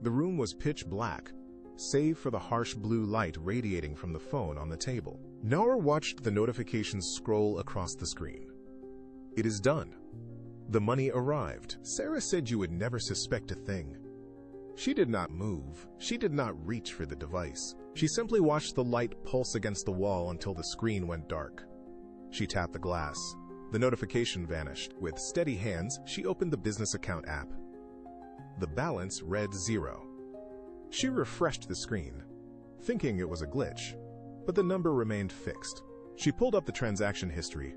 The room was pitch black, save for the harsh blue light radiating from the phone on the table. Nour watched the notifications scroll across the screen. It is done. The money arrived. Sara said you would never suspect a thing. She did not move. She did not reach for the device. She simply watched the light pulse against the wall until the screen went dark. She tapped the glass. The notification vanished. With steady hands, she opened the business account app. The balance read 0. She refreshed the screen, thinking it was a glitch, but the number remained fixed. She pulled up the transaction history.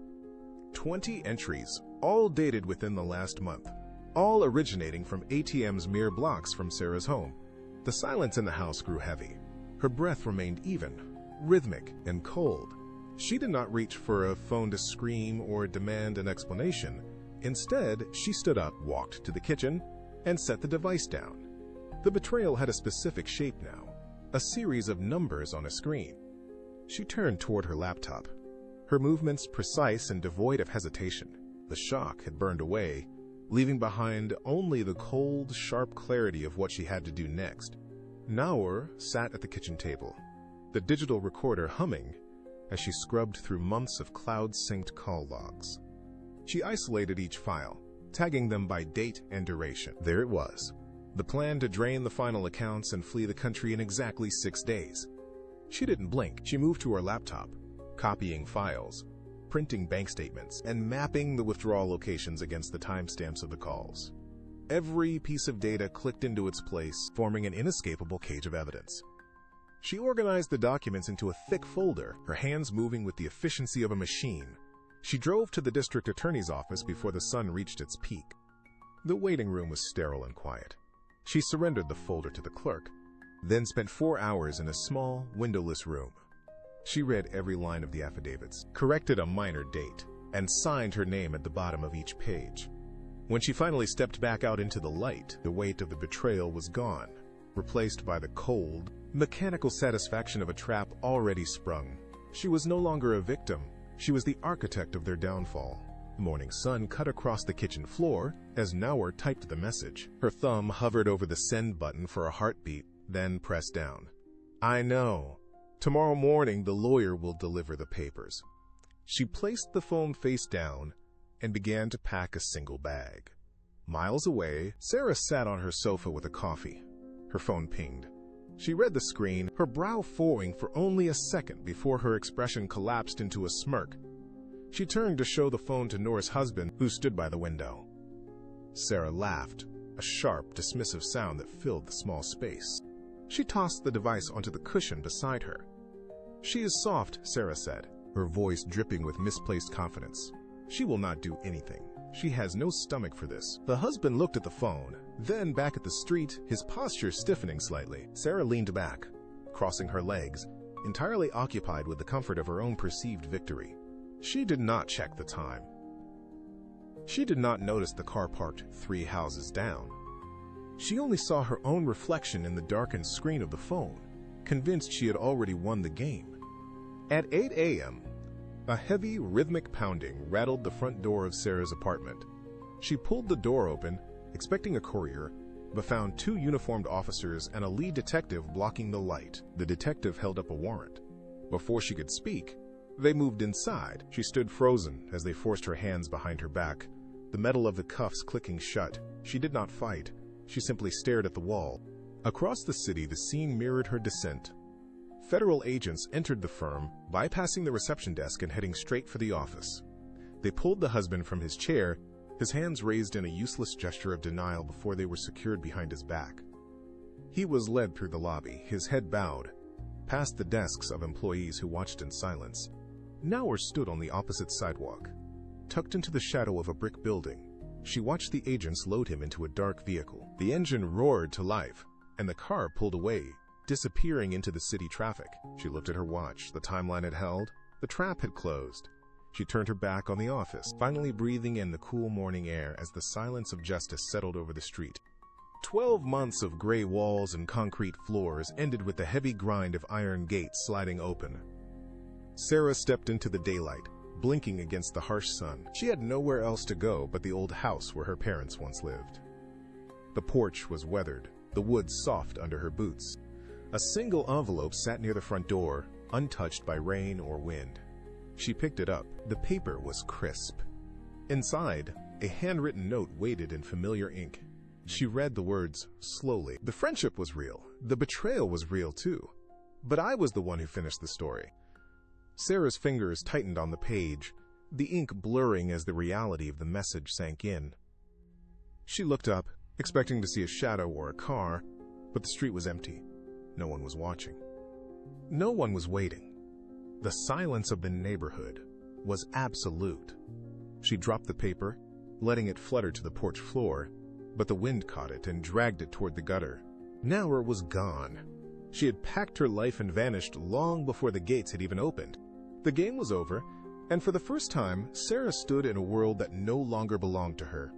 20 entries, all dated within the last month, all originating from ATMs mere blocks from Sara's home. The silence in the house grew heavy. Her breath remained even, rhythmic, and cold. She did not reach for a phone to scream or demand an explanation. Instead, she stood up, walked to the kitchen, and set the device down. The betrayal had a specific shape now, a series of numbers on a screen. She turned toward her laptop, her movements precise and devoid of hesitation. The shock had burned away, leaving behind only the cold, sharp clarity of what she had to do next. Nour sat at the kitchen table, the digital recorder humming as she scrubbed through months of cloud-synced call logs. She isolated each file, tagging them by date and duration. There it was. The plan to drain the final accounts and flee the country in exactly 6 days. She didn't blink. She moved to her laptop, copying files, printing bank statements, and mapping the withdrawal locations against the timestamps of the calls. Every piece of data clicked into its place, forming an inescapable cage of evidence. She organized the documents into a thick folder, her hands moving with the efficiency of a machine. She drove to the district attorney's office before the sun reached its peak. The waiting room was sterile and quiet. She surrendered the folder to the clerk, then spent 4 hours in a small, windowless room. She read every line of the affidavits, corrected a minor date, and signed her name at the bottom of each page. When she finally stepped back out into the light, the weight of the betrayal was gone, replaced by the cold, mechanical satisfaction of a trap already sprung. She was no longer a victim. She was the architect of their downfall. The morning sun cut across the kitchen floor as Nour typed the message. Her thumb hovered over the send button for a heartbeat, then pressed down. I know. Tomorrow morning, the lawyer will deliver the papers. She placed the phone face down and began to pack a single bag. Miles away, Sara sat on her sofa with a coffee. Her phone pinged. She read the screen, her brow furrowing for only a second before her expression collapsed into a smirk. She turned to show the phone to Nour's husband, who stood by the window. Sara laughed, a sharp, dismissive sound that filled the small space. She tossed the device onto the cushion beside her. She is soft, Sara said, her voice dripping with misplaced confidence. She will not do anything. She has no stomach for this. The husband looked at the phone, then back at the street, his posture stiffening slightly. Sara leaned back, crossing her legs, entirely occupied with the comfort of her own perceived victory. She did not check the time. She did not notice the car parked 3 houses down. She only saw her own reflection in the darkened screen of the phone, convinced she had already won the game. At 8 a.m., a heavy, rhythmic pounding rattled the front door of Sara's apartment. She pulled the door open, expecting a courier, but found 2 uniformed officers and a lead detective blocking the light. The detective held up a warrant. Before she could speak, they moved inside. She stood frozen as they forced her hands behind her back, the metal of the cuffs clicking shut. She did not fight. She simply stared at the wall. Across the city, the scene mirrored her descent. Federal agents entered the firm, bypassing the reception desk and heading straight for the office. They pulled the husband from his chair, his hands raised in a useless gesture of denial before they were secured behind his back. He was led through the lobby, his head bowed, past the desks of employees who watched in silence. Nour stood on the opposite sidewalk, tucked into the shadow of a brick building. She watched the agents load him into a dark vehicle. The engine roared to life, and the car pulled away, disappearing into the city traffic. She looked at her watch. The timeline had held. The trap had closed. She turned her back on the office, finally breathing in the cool morning air as the silence of justice settled over the street. 12 months of gray walls and concrete floors ended with the heavy grind of iron gates sliding open. Sara stepped into the daylight, blinking against the harsh sun. She had nowhere else to go but the old house where her parents once lived. The porch was weathered, the wood soft under her boots. A single envelope sat near the front door, untouched by rain or wind. She picked it up. The paper was crisp. Inside, a handwritten note waited in familiar ink. She read the words slowly. The friendship was real. The betrayal was real too. But I was the one who finished the story. Sara's fingers tightened on the page, the ink blurring as the reality of the message sank in. She looked up, expecting to see a shadow or a car, but the street was empty. No one was watching. No one was waiting. The silence of the neighborhood was absolute. She dropped the paper, letting it flutter to the porch floor, but the wind caught it and dragged it toward the gutter. Nour was gone. She had packed her life and vanished long before the gates had even opened. The game was over, and for the first time, Sara stood in a world that no longer belonged to her.